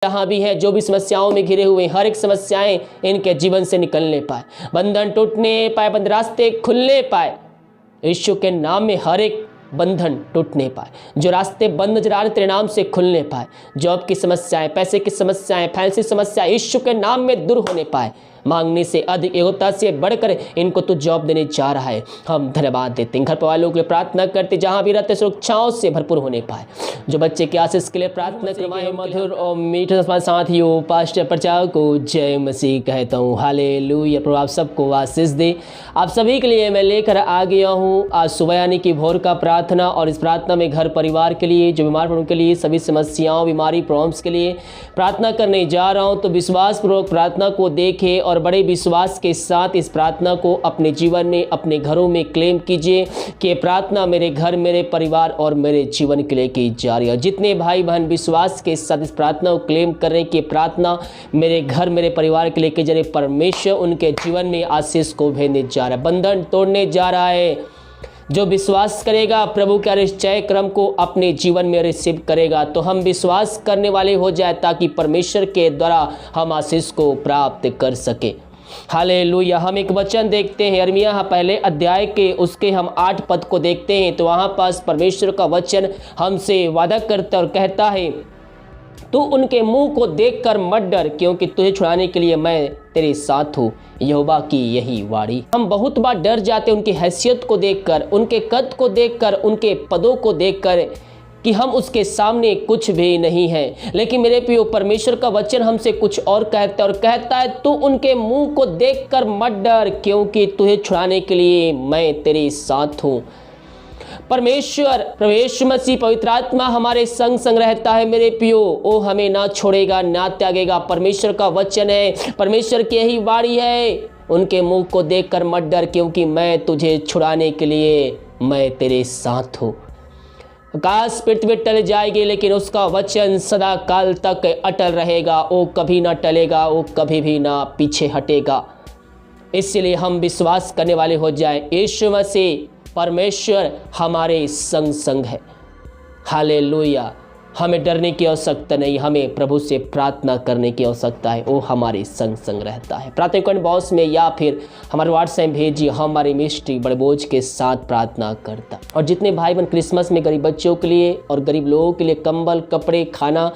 जहाँ भी है, जो भी समस्याओं में घिरे हुए, हर एक समस्याएं इनके जीवन से निकलने पाए, बंधन टूटने पाए, बंद रास्ते खुलने पाए। यीशु के नाम में हर एक बंधन टूटने पाए, जो रास्ते बंद नजर आ रहे तेरे नाम से खुलने पाए। जॉब की समस्याएं, पैसे की समस्याएं, फैंसी समस्या यीशु के नाम में दूर होने पाए। मांगने से अधिक, योग्यता से बढ़कर इनको तो जॉब देने जा रहा है। हम धन्यवाद देते हैं। घर परिवार लोगों के लिए प्रार्थना करते, जहां भी रहते सुरक्षाओं से भरपूर होने पाए। जो बच्चे के आशीष के लिए प्रार्थना करवाए, मधुर और मीठे साथियों, पास्टर प्रचारक को जय मसीह कहता हूँ। हालेलुया। प्रभु आप सबको आशीष दे। आप सभी के लिए मैं लेकर आ गया हूँ आज सुबह यानी कि भोर का प्रार्थना। और इस प्रार्थना में घर परिवार के लिए, जो बीमार पड़ों के लिए, सभी समस्याओं, बीमारी, प्रॉब्लम्स के लिए प्रार्थना करने जा रहा हूँ। तो विश्वास पूर्वक प्रार्थना को देखें और बड़े विश्वास के साथ इस प्रार्थना को अपने जीवन में, अपने घरों में क्लेम कीजिए कि प्रार्थना मेरे घर, मेरे परिवार और मेरे जीवन के लिए की जा रही है। जितने भाई बहन विश्वास के साथ इस प्रार्थना को क्लेम कर रहे हैं कि प्रार्थना मेरे घर, मेरे परिवार के लिए की जा रही है, परमेश्वर उनके जीवन में आशीष को भेजने जा रहा है, बंधन तोड़ने जा रहा है। जो विश्वास करेगा, प्रभु के निश्चय क्रम को अपने जीवन में रिसीव करेगा, तो हम विश्वास करने वाले हो जाए ताकि परमेश्वर के द्वारा हम आशीष को प्राप्त कर सके। हालेलुया। हम एक वचन देखते हैं यिर्मयाह पहले अध्याय के उसके हम 8 पद को देखते हैं। तो वहाँ पास परमेश्वर का वचन हमसे वादा करता और कहता है, तू उनके मुंह को देखकर मत डर, क्योंकि तुझे छुड़ाने के लिए मैं तेरे साथ हूँ। यहोवा की यही वाणी। हम बहुत बार डर जाते उनकी हैसियत को देखकर, उनके कद को देखकर, उनके पदों को देखकर कि हम उसके सामने कुछ भी नहीं है। लेकिन मेरे प्रियो, परमेश्वर का वचन हमसे कुछ और कहता है, और कहता है तू उनके मुंह को देखकर मत डर, क्योंकि तुझे छुड़ाने के लिए मैं तेरे साथ हूँ। परमेश्वर प्रभु यीशु मसीह पवित्र आत्मा हमारे संग संग रहता है मेरे प्रियो। वो हमें ना छोड़ेगा ना त्यागेगा। परमेश्वर का वचन है, परमेश्वर की यही वाणी है, उनके मुंह को देखकर मत डर, क्योंकि मैं तुझे छुड़ाने के लिए मैं तेरे साथ हूँ। आकाश पृथ्वी टल जाएगी, लेकिन उसका वचन सदा काल तक अटल रहेगा। वो कभी ना टलेगा, वो कभी भी ना पीछे हटेगा। इसलिए हम विश्वास करने वाले हो जाएं, यीशु मसीह परमेश्वर हमारे संग संग है। हालेलुया। हमें डरने की आवश्यकता नहीं, हमें प्रभु से प्रार्थना करने की आवश्यकता है। वो हमारे संग संग रहता है। प्रार्थना कमेंट बॉक्स में या फिर हमारे व्हाट्सएप भेजिए, हमारी मिस्ट्री बड़े बोझ के साथ प्रार्थना करता। और जितने भाई बहन क्रिसमस में गरीब बच्चों के लिए और गरीब लोगों के लिए कंबल, कपड़े, खाना,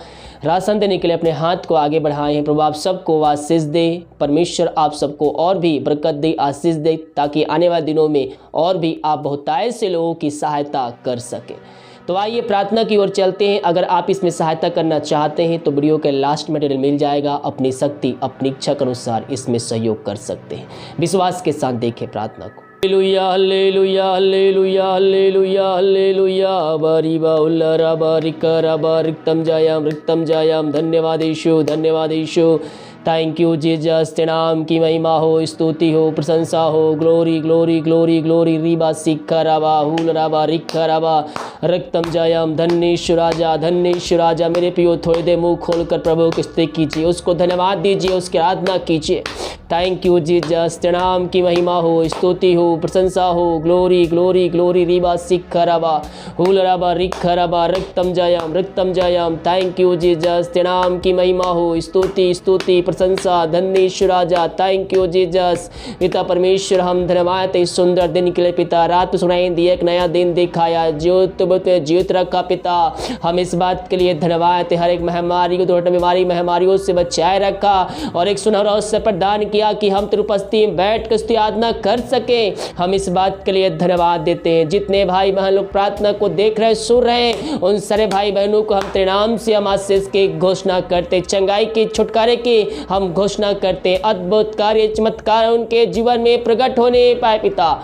राशन देने के लिए अपने हाथ को आगे बढ़ाए हैं, प्रभु आप सबको आशीष दे। परमेश्वर आप सबको और भी बरकत दे, आशीष दे, ताकि आने वाले दिनों में और भी आप बहुतायत से लोगों की सहायता कर सके। तो आइए प्रार्थना की ओर चलते हैं। अगर आप इसमें सहायता करना चाहते हैं तो वीडियो के लास्ट मटेरियल मिल जाएगा। अपनी शक्ति, अपनी इच्छा के अनुसार इसमें सहयोग कर सकते हैं। विश्वास के साथ देखें प्रार्थना को। Hallelujah hallelujah hallelujah hallelujah hallelujah. बारी बाउला रबा रिका रबा रिक्तम जायाम। धन्यवाद यीशु, धन्यवाद यीशु। Thank you Jesus. तेरे नाम की महिमा हो, स्तुति हो, प्रशंसा हो। Glory glory glory glory. रीबा सिक्खा रबा हुल रबा रिक्खा रबा रक्तम जायम। धन्येश्वर राजा, धन्येश्वर राजा। मेरे प्रियो, थोड़ी देर मुंह खोलकर प्रभु की स्तुति कीजिए, उसको धन्यवाद दीजिए, उसकी आराधना कीजिए। Thank you Jesus. तेरे नाम की महिमा हो, स्तुति हो, प्रशंसा हो। Glory glory glory. रीबा सिक्खा रबा हुल रबा रिक्खा रबा रक्तम जायम, रक्तम जायम। Thank you Jesus. तेरे नाम की महिमा हो, स्तुति स्तुति प्रशंसा। धन्येश्वर राजा, थैंक यू जीसस। पिता परमेश्वर, हम धन्यवाद इस सुंदर दिन के लिए पिता। रात सुनाई दी, एक नया दिन दिखाया, जीवित रखा पिता। हम इस बात के लिए धन्यवाद। हर एक महामारी को, दुर्घटना, बीमारी, महामारियों से बचाए रखा और एक सुनहरा अवसर प्रदान किया कि हम तेरी उपस्थिति में बैठ कर स्तुति आराधना कर सके। हम इस बात के लिए धन्यवाद देते हैं। जितने भाई बहन लोग प्रार्थना को देख रहे, सुन रहे हैं, उन सारे भाई बहनों को हम तेरे नाम से हम आशीष की घोषणा करते, चंगाई की, छुटकारे की हम घोषणा करते। अद्भुत कार्य, चमत्कार उनके जीवन में प्रकट होने पाए पिता।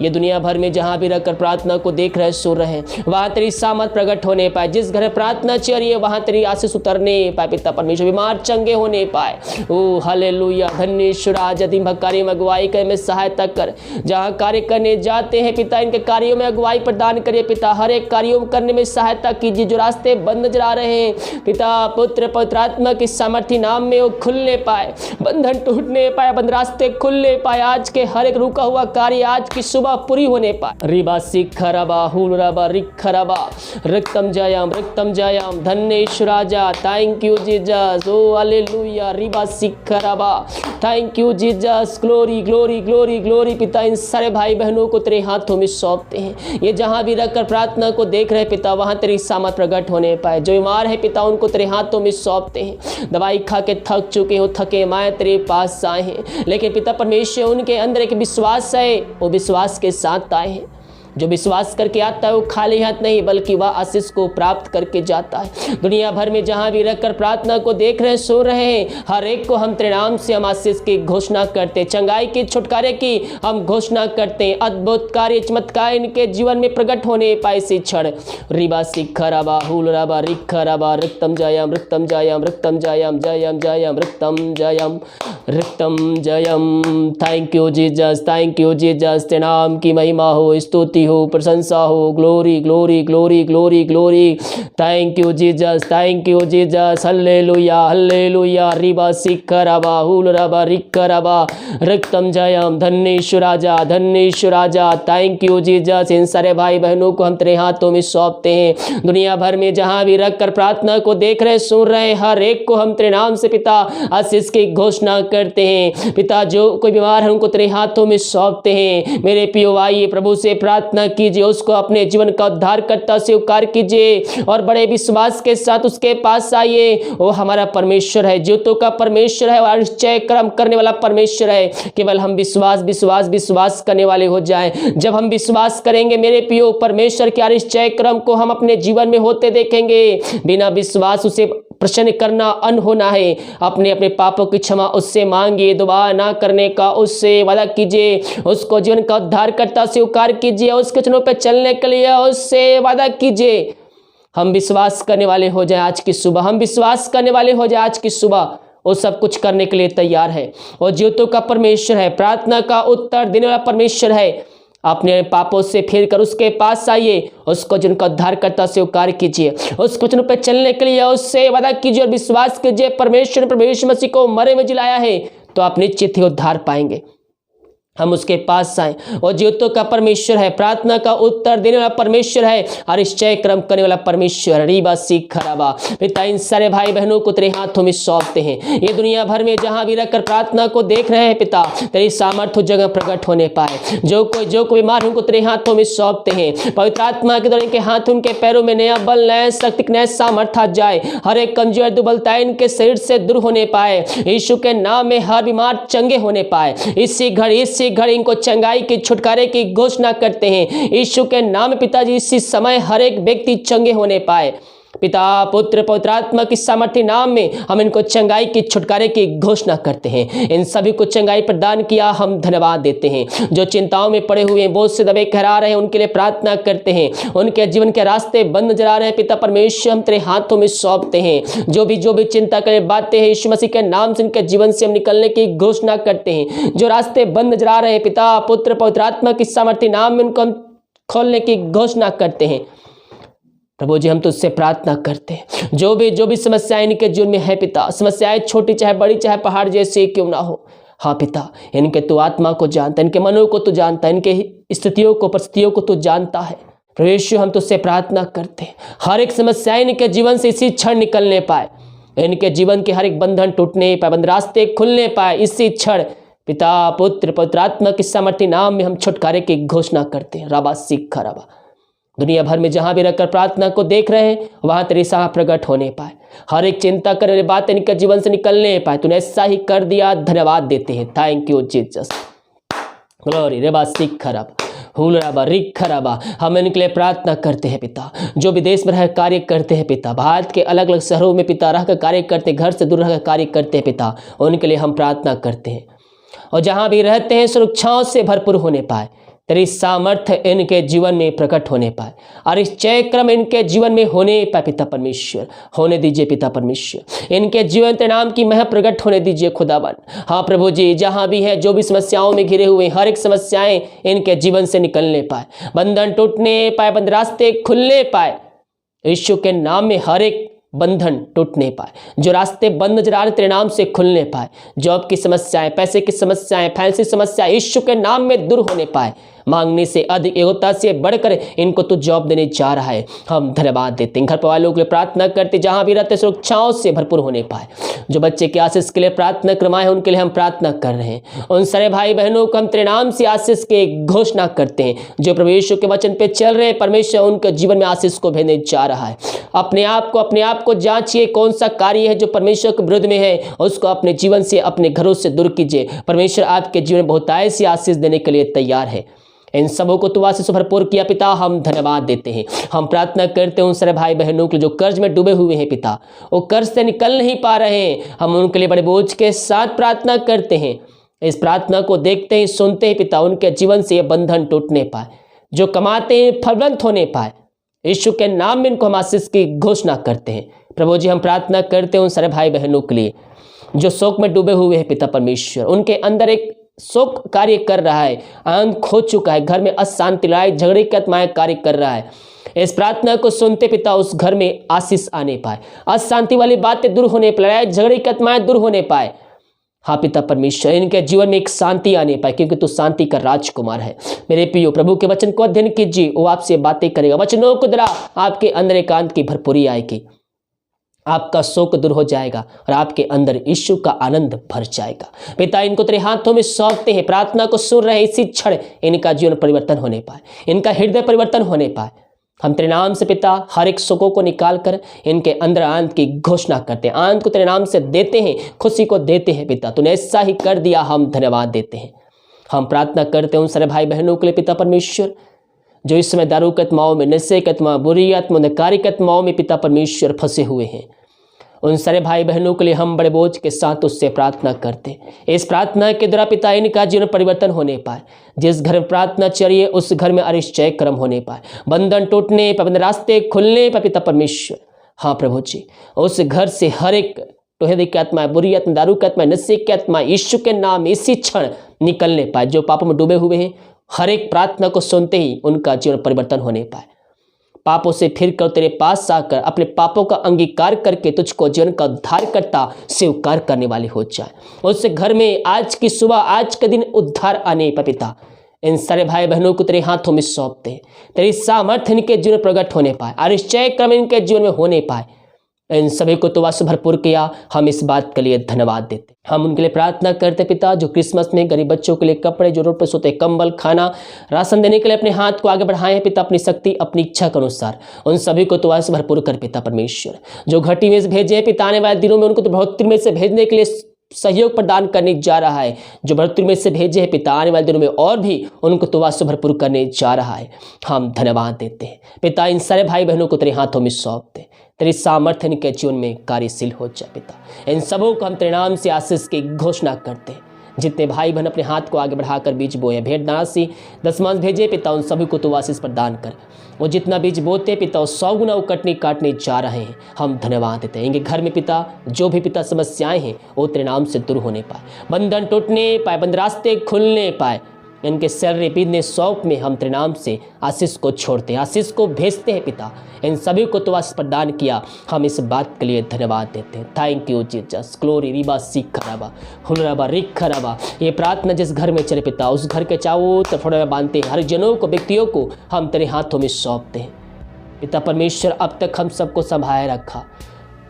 ये दुनिया भर में जहाँ भी रहकर प्रार्थना को देख रहे, सुन रहे हैं, वहाँ तेरी सामर्थ प्रकट होने पाए। जिस घर प्रार्थना चल रही है वहाँ तेरी आशीष उतरने पाए पिता परमेश्वर। बीमार चंगे होने पाए। ओ हालेलुया। धन्येश्वर राजा, दिन भर कार्य में अगुवाई कर, में सहायता कर। जहाँ कार्य करने जाते हैं पिता, इनके कार्यों में अगुवाई प्रदान करिए पिता। हर एक कार्यों करने में सहायता कीजिए। जो रास्ते बंद नजर आ रहे हैं पिता, पुत्र पवित्र आत्मा की सामर्थ्य नाम में वो खुलने पाए, बंधन टूटने पाए, बंद रास्ते खुलने पाए। आज के हर एक रुका हुआ कार्य आज की सुबह सुबह पूरी होने पाए। रिबा सिखरबा हुलरबा रिखरबा रक्तम जयम धन्येश राजा। Thank you Jesus, oh hallelujah. रिबा सिखरबा, thank you Jesus, glory glory glory glory. पिता इन सारे भाई बहनों को तेरे हाथों में सौंपते हैं। ये जहां भी रखकर प्रार्थना को देख रहे पिता, वहां तेरी सामर्थ प्रकट होने पाए। जो बीमार है पिता, उनको तेरे हाथों में सौंपते हैं। दवाई खा के थक चुके हो, थके माए तेरे पास आए हैं, लेकिन पिता परमेश्वर उनके अंदर एक विश्वास है, वो विश्वास के साथ आए हैं। जो विश्वास करके आता है वो खाली हाथ नहीं, बल्कि वह आशीष को प्राप्त करके जाता है। दुनिया भर में जहां भी रहकर प्रार्थना को देख रहे हैं, सो रहे हैं, हर एक को हम तेरे नाम से हम आशीष की घोषणा करते, चंगाई की, छुटकारे की हम घोषणा करते हैं। अद्भुत कार्य चमत्कार इनके जीवन में प्रकट होने पाए इसी क्षण। रिबा सिखरबा हुलरबा रिखरबा रक्तम जयम रक्तम जयम रक्तम जयम जयम जयम रक्तम जयम रक्तम जयम। Thank you Jesus, thank you Jesus. तेरे नाम की महिमा हो, स्तुति हो, प्रशंसा हो। Glory glory glory glory glory. Thank you Jesus, thank you Jesus. Hallelujah hallelujah. रिबा सिखरबा हुलरबा रिखरबा रक्तम जयम धन्येश राजा। Thank you Jesus. इन सारे भाई बहनों को हम तेरे हाथों में सौंपते हैं। दुनिया भर में जहां भी रखकर प्रार्थना को देख रहे, सुन रहे, हर एक को हम तेरे नाम से पिता आशीष की घोषणा करते हैं। पिता जो कोई बीमार है उनको तेरे हाथों में सौंपते हैं। मेरे पियो आइए प्रभु से प्रार्थना कीजिए, उसको अपने जीवन का उद्धारकर्ता स्वीकार कीजिए और बड़े विश्वास के साथ उसके पास आइए। वो हमारा परमेश्वर है, ज्योतों का परमेश्वर है, और निश्चय कर्म करने वाला परमेश्वर है। केवल हम विश्वास विश्वास विश्वास करने वाले हो जाएं। जब हम विश्वास करेंगे मेरे पियो, परमेश्वर के निश्चय कर्म को हम अपने जीवन में होते देखेंगे। बिना विश्वास उसे प्रसन्न करना अन होना है। अपने अपने पापों की क्षमा उससे मांगिए, दोबारा ना करने का उससे वादा कीजिए, उसको जीवन का उद्धारकर्ता स्वीकार कीजिए, उसके चरणों पर चलने के लिए उससे वादा कीजिए। हम विश्वास करने वाले हो जाए आज की सुबह, हम विश्वास करने वाले हो जाए आज की सुबह। वो सब कुछ करने के लिए तैयार है। और ज्योतों का परमेश्वर है, प्रार्थना का उत्तर देने वाला परमेश्वर है। अपने पापों से फिर कर उसके पास आइए, उसको जिनका उद्धारकर्ता स्वीकार कीजिए, उसको वचनों पर चलने के लिए उससे वादा कीजिए और विश्वास कीजिए। परमेश्वर ने प्रभु यीशु मसीह को मरे में जिलाया है, तो आप निश्चित ही उद्धार पाएंगे। हम उसके पास आए, और ज्योतों का परमेश्वर है, प्रार्थना का उत्तर देने वाला परमेश्वर है, और निश्चय कर्म करने वाला परमेश्वर। रिबा सिखरबा। पिता इन सारे भाई बहनों को तेरे हाथों में सौंपते हैं। ये दुनिया भर में जहां भी रहकर प्रार्थना को देख रहे हैं पिता, तेरी सामर्थ्य जगह प्रकट होने पाए। जो कोई बीमार उनको तेरे हाथों में सौंपते हैं। पवित्र आत्मा के द्वारा इनके हाथ, उनके पैरों में नया बल, नया शक्ति, नया सामर्थ्य आ जाए। हर एक कमजोर दुबलता इनके शरीर से दूर होने पाए। यीशु के नाम में हर बीमार चंगे होने पाए। इसी घड़ी इनको चंगाई की, छुटकारे की घोषणा करते हैं। यीशु के नाम में पिताजी इसी समय हर एक व्यक्ति चंगे होने पाए। पिता पुत्र पवित्र आत्मा की सामर्थ्य नाम में हम इनको चंगाई की, छुटकारे की घोषणा करते हैं। इन सभी को चंगाई प्रदान किया, हम धन्यवाद देते हैं। जो चिंताओं में पड़े हुए हैं, बोझ से दबे कहरा रहे हैं, उनके लिए प्रार्थना करते हैं। उनके जीवन के रास्ते बंद नजर आ रहे हैं, पिता परमेश्वर हम तेरे हाथों में सौंपते हैं। जो भी चिंता करे बातें हैं, यीशु मसीह के नाम से इनके जीवन से हम निकलने की घोषणा करते हैं। जो रास्ते बंद नजर आ रहे हैं, पिता पुत्र पवित्र आत्मा की सामर्थ्य नाम में उनको हम खोलने की घोषणा करते हैं। प्रभु जी हम तुझसे प्रार्थना करते हैं, जो भी समस्याएं इनके जीवन में है पिता, समस्याएं छोटी चाहे बड़ी, चाहे पहाड़ जैसी क्यों ना हो, हाँ पिता इनके तू आत्मा को जानता है, इनके मनों को तू जानता है, इनके स्थितियों को, परिस्थितियों को तू जानता है। प्रभु यीशु हम तुझसे प्रार्थना करते हैं, हर एक समस्याएं इनके जीवन से इसी क्षण निकलने पाए, इनके जीवन के हर एक बंधन टूटने पाए, बंद रास्ते खुलने पाए इसी क्षण। पिता पुत्र पवित्र आत्मा की सामर्थ्य नाम में हम छुटकारे की घोषणा करते हैं। राबा सीखा राबा। दुनिया भर में जहां भी रहकर प्रार्थना को देख रहे हैं, वहां तेरी साह प्रकट होने पाए, हर एक चिंता करने वाली बातें इनके जीवन से निकलने पाए। तूने ऐसा ही कर दिया, धन्यवाद देते हैं। Thank you Jesus. ग्लोरी रेबा सीखा राबा हुलराबा रिखराबा। हम इनके लिए प्रार्थना करते हैं पिता, जो विदेश में रह कार्य करते हैं पिता, भारत के अलग अलग शहरों में पिता रहकर कार्य करते हैं, घर से दूर रहकर कार्य करते हैं पिता, उनके लिए हम प्रार्थना करते हैं। और जहां भी रहते हैं सुरक्षाओं से भरपूर होने पाए, तेरी सामर्थ्य इनके जीवन में प्रकट होने पाए, और इस चय क्रम इनके जीवन में होने पाए पिता परमेश्वर। होने दीजिए पिता परमेश्वर, इनके जीवन तेरे नाम की मह प्रकट होने दीजिए खुदावन। हाँ प्रभु जी, जहाँ भी है, जो भी समस्याओं में घिरे हुए, हर एक समस्याएं इनके जीवन से निकलने पाए, बंधन टूटने पाए, बंद रास्ते खुलने पाए। यीशु के नाम में हर एक बंधन टूटने पाए, जो रास्ते बंद नजर आ रहे तेरे नाम से खुलने पाए, जॉब की समस्याएं, पैसे की समस्याएं, फैंसी समस्या यीशु के नाम में दूर होने पाए। मांगने से अधिक, योग्यता से बढ़कर इनको तू जॉब देने जा रहा है। हम धन्यवाद देते हैं। घर परिवार लोगों के लिए प्रार्थना करते, जहां भी रहते सुरक्षाओं से भरपूर होने पाए। जो बच्चे की आशीष के लिए प्रार्थना करवाए हैं उनके लिए हम प्रार्थना कर रहे हैं। उन सारे भाई बहनों को हम तेरे नाम से आशीष के घोषणा करते हैं। जो प्रभु यीशु के वचन पे चल रहे हैं, परमेश्वर उनके जीवन में आशीष को भेजने जा रहा है। अपने आप को जांचिए, कौन सा कार्य है जो परमेश्वर के विरुद्ध में है, उसको अपने जीवन से, अपने घरों से दूर कीजिए। परमेश्वर आपके जीवन में बहुत ऐसी आशीष देने के लिए तैयार है। इन सबों को तू आशीष से भरपूर किया पिता, हम धन्यवाद देते हैं। हम प्रार्थना करते हैं उन सारे भाई बहनों के जो कर्ज में डूबे हुए हैं पिता, वो कर्ज से निकल नहीं पा रहे हैं, हम उनके लिए बड़े बोझ के साथ प्रार्थना करते हैं। इस प्रार्थना को देखते ही सुनते हैं पिता, उनके जीवन से ये बंधन टूटने पाए, जो कमाते हैं फलवंत होने पाए। यीशु के नाम में इनको हम आशीष की घोषणा करते हैं। प्रभु जी, हम प्रार्थना करते हैं उन सारे भाई बहनों के लिए जो शोक में डूबे हुए हैं पिता परमेश्वर, उनके अंदर एक शोक कार्य कर रहा है, आनंद खो चुका है, घर में अशांति, लड़ाई झगड़े की आत्माएं कार्य कर रहा है। इस प्रार्थना को सुनते पिता उस घर में आशीष आने पाए, अशांति वाली बातें दूर होने पाए, लड़ाई झगड़े की आत्माएं दूर होने पाए। हाँ पिता परमेश्वर, इनके जीवन में एक शांति आने पाए, क्योंकि तू शांति का राजकुमार है। मेरे प्रियो, प्रभु के वचन को अध्ययन कीजिए, वो आपसे बातें करेगा। वचनों को द्वारा आपके अंदर एकांत की भरपूरी आएगी, आपका शोक दूर हो जाएगा और आपके अंदर यीशु का आनंद भर जाएगा। पिता, इनको तेरे हाथों में सौंपते हैं। प्रार्थना को सुन रहे हैं, इसी क्षण इनका जीवन परिवर्तन होने पाए, इनका हृदय परिवर्तन होने पाए। हम तेरे नाम से पिता हर एक शोकों को निकाल कर इनके अंदर आनंद की घोषणा करते हैं, आनंद को तेरे नाम से देते हैं, खुशी को देते हैं। पिता, तूने ऐसा ही कर दिया, हम धन्यवाद देते हैं। हम प्रार्थना करते हैं उन सारे भाई बहनों के लिए पिता परमेश्वर, जो इस समय दारू की आत्माओं में, नशे की आत्मा, बुरी आत्मा, नकारी की आत्माओं में पिता परमेश्वर फंसे हुए हैं। उन सारे भाई बहनों के लिए हम बड़े बोझ के साथ उससे प्रार्थना करते। इस प्रार्थना के द्वारा पिता इनका जीवन परिवर्तन होने पाए। जिस घर में प्रार्थना चलिए उस घर में अरिश्चय कर्म होने पाए, बंधन टूटने पर, रास्ते खुलने पर पिता परमेश्वर। हाँ प्रभु जी, उस घर से हर एक टोहेदी की आत्मा, बुरी आत्मा, दारू की आत्मा, नशे की आत्मा यीशु के नाम इसी क्षण निकलने पाए। जो पापों में डूबे हुए हैं, हर एक प्रार्थना को सुनते ही उनका जीवन परिवर्तन होने पाए। पापों से फिर कर तेरे पास आकर अपने पापों का अंगीकार करके तुझको जीवन का उद्धारकर्ता स्वीकार करने वाले हो जाए। उस घर में आज की सुबह, आज के दिन उद्धार आने पर पिता इन सारे भाई बहनों को तेरे हाथों में सौंपते हैं। तेरी सामर्थ्य इनके जीवन प्रकट होने पाए, अरिश्चय क्रम इनके जीवन में होने पाए। इन सभी को तो वास भरपूर किया, हम इस बात के लिए धन्यवाद देते। हम उनके लिए प्रार्थना करते पिता, जो क्रिसमस में गरीब बच्चों के लिए कपड़े, जो रोड पर सोते कंबल, खाना, राशन देने के लिए अपने हाथ को आगे बढ़ाए हैं पिता, अपनी शक्ति, अपनी इच्छा के अनुसार उन सभी को तो वास भरपूर कर पिता परमेश्वर। जो घटी में से भेजे पिता, आने वाले दिनों में उनको तो बढ़ोतरी में से भेजने के लिए सहयोग प्रदान करने जा रहा है। जो बढ़ोतरी में से भेजे हैं पिता, आने वाले दिनों में और भी उनको तो वास भरपूर करने जा रहा है। हम धन्यवाद देते हैं पिता, इन सारे भाई बहनों को तेरे हाथों में सौंपते, तेरी सामर्थ्य इनके जीवन में कार्यशील हो जाए पिता। इन सबों को हम तेरे नाम से आशीष की घोषणा करते हैं। जितने भाई बहन अपने हाथ को आगे बढ़ाकर बीज बोए, भेंट नासी दशमांश भेजे पिता, उन सभी को तो आशीष प्रदान कर। वो जितना बीज बोते पिता, 100 गुना वो काटने जा रहे हैं। हम धन्यवाद देते हैं। इनके घर में पिता जो भी पिता समस्याएं हैं वो तेरे नाम से दूर होने पाए, बंधन टूटने पाए, बंद रास्ते खुलने पाए। इनके सैलरी बिजनेस शॉप में हम तेरे नाम से आशीष को छोड़ते हैं, आशीष को भेजते हैं पिता। इन सभी को तो आशीष प्रदान किया, हम इस बात के लिए धन्यवाद देते हैं। Thank you Jesus, glory Riba सीख खराबा हुनराबा रिख खराबा। ये प्रार्थना जिस घर में चले पिता, उस घर के चारों तरफ में बांधते हैं, हर जनों को, व्यक्तियों को हम तेरे हाथों में सौंपते हैं पिता परमेश्वर। अब तक हम सबको संभाले रखा,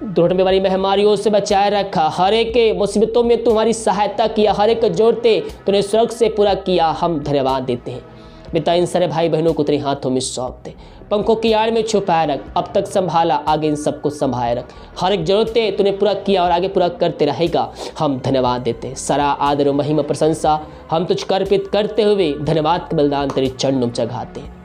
दुर्घटना वाली महामारियों से बचाए रखा, हर एक के मुसीबतों में तुम्हारी सहायता किया, हर एक जोड़ते तूने स्वर्ग से पूरा किया। हम धन्यवाद देते हैं पिता। इन सारे भाई बहनों को तेरे हाथों में सौंपते, पंखों की आड़ में छुपाए रख, अब तक संभाला, आगे इन सबको संभाले रख। हर एक जरूरतें तूने पूरा किया और आगे पूरा करते रहेगा। हम धन्यवाद देते हैं। सारा आदर और महिमा प्रशंसा हम तुझको अर्पित करते हुए धन्यवाद के बलिदान तेरे चरणों में चढ़ाते हैं।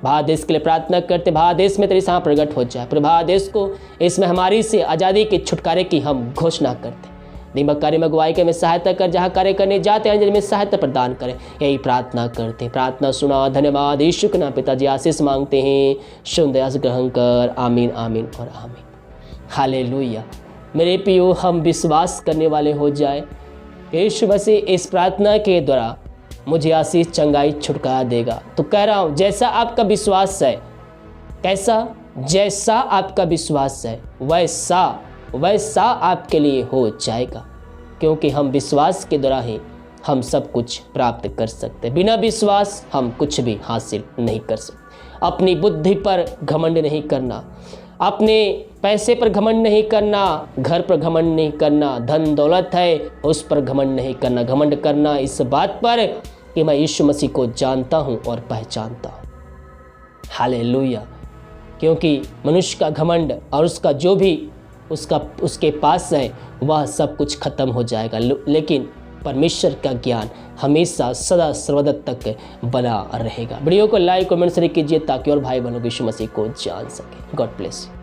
भारत देश के लिए प्रार्थना करते, भारत देश में तेरी सामर्थ प्रकट हो जाए। पूरे भारत देश को इस महामारी से आज़ादी के छुटकारे की हम घोषणा करते। दीमक कार्य में अगुवाई के में सहायता कर, जहाँ कार्य करने जाते हैं अंजलि में सहायता प्रदान करें, यही प्रार्थना करते। प्रार्थना सुना, धन्यवाद यीशु के नाम पिताजी आशीष मांगते हैं, शुभ दया से ग्रहण कर। आमीन आमीन और आमीन। हालेलुया। मेरे प्रियो, हम विश्वास करने वाले हो जाए, यीशु मसीह इस प्रार्थना के द्वारा मुझे आशीष, चंगाई, छुटकारा देगा। तो कह रहा हूँ, जैसा आपका विश्वास है, कैसा, जैसा आपका विश्वास है वैसा आपके लिए हो जाएगा, क्योंकि हम विश्वास के द्वारा ही हम सब कुछ प्राप्त कर सकते। बिना विश्वास हम कुछ भी हासिल नहीं कर सकते। अपनी बुद्धि पर घमंड नहीं करना, अपने पैसे पर घमंड नहीं करना, घर पर घमंड नहीं करना, धन दौलत है उस पर घमंड नहीं करना। घमंड करना इस बात पर कि मैं यीशु मसीह को जानता हूँ और पहचानता हूँ। हालेलुया। क्योंकि मनुष्य का घमंड और उसका जो भी उसके पास है वह सब कुछ खत्म हो जाएगा, लेकिन परमेश्वर का ज्ञान हमेशा सदा सर्वदा तक बना रहेगा। वीडियो को लाइक कमेंट शेयर कीजिए ताकि और भाई बहनों यीशु मसीह को जान सके। God bless you.